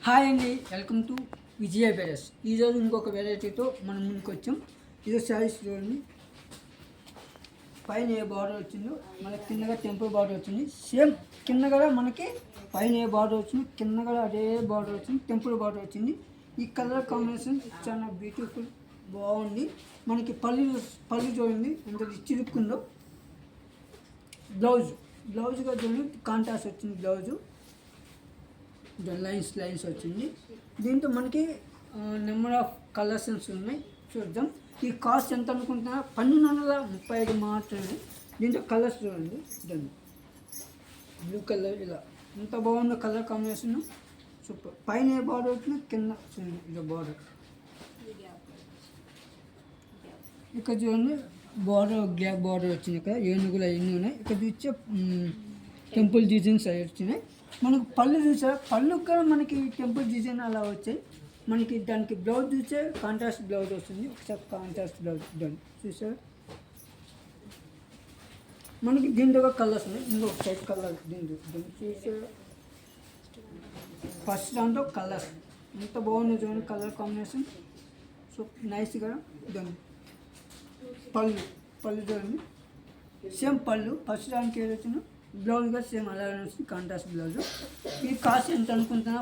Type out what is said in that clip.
Hi అండి, welcome to విజయ బెరస్. ఈరోజు ఇంకొక వెరైటీతో మనం ముందుకు వచ్చాం. ఇది శారీస్ చూడండి, పైన ఏ బార్డర్ వచ్చిందో మనకి కిందగా టెంపుల్ బార్డర్ వచ్చింది. సేమ్ కింద కూడా మనకి పైన ఏ బార్డర్ వచ్చింది, కింద కూడా అదే బార్డర్ వచ్చింది, టెంపుల్ బార్డర్ వచ్చింది. ఈ కలర్ కాంబినేషన్ చాలా బ్యూటిఫుల్, బాగుంది. మనకి పళ్ళు చూడండి ఎంత రిచ్ లుక్ ఉందో. బ్లౌజ్గా చూడండి, కాంట్రాస్ట్ వచ్చింది బ్లౌజు, లైన్స్ వచ్చింది. దీంతో మనకి నెంబర్ ఆఫ్ కలర్స్ ఉన్నాయి, చూద్దాం. ఈ కాస్ట్ ఎంత అనుకుంటున్నా, 1235 మాత్రమే. దీంతో కలర్స్ చూడండి, దాన్ని బ్లూ కలర్, ఇలా ఎంత బాగుందో కలర్ కాంబినేషన్, సూపర్. పైన ఏ బార్డర్ వచ్చినా కింద చూడండి, ఇలా బార్డర్. ఇక్కడ చూడండి గ్యాప్ బార్డర్ వచ్చింది. ఇక్కడ ఏనుగులు అవన్నీ ఉన్నాయి. ఇక్కడ చూసే టెంపుల్ డిజైన్స్ అవి వచ్చినాయి. మనకు పళ్ళు చూసారా, పళ్ళు కూడా మనకి టెంపుల్ డిజైన్ అలా వచ్చాయి. మనకి దానికి బ్లౌజ్ చూసే కాంట్రాస్ట్ బ్లౌజ్ వస్తుంది. ఒకసారి కాంట్రాస్ట్ బ్లౌజ్ దాన్ని చూసారా. మనకి దీంట్లో కలర్స్ ఉన్నాయి. ఇంకొక టైప్ కలర్ దీంట్లో చూసే ఫస్ట్ దాంట్లో కలర్స్ ఎంత బాగుంది చూడండి, కలర్ కాంబినేషన్ సో నైస్గా. దాన్ని పళ్ళు చూడండి, సేమ్ పళ్ళు ఫస్ట్ దానికి ఏదైతే బ్లౌజ్ కూడా సేమ్ అలాగే వస్తుంది, కాంట్రాస్ట్ బ్లౌజ్. ఈ కాస్ట్ ఎంత అనుకుంటున్నా,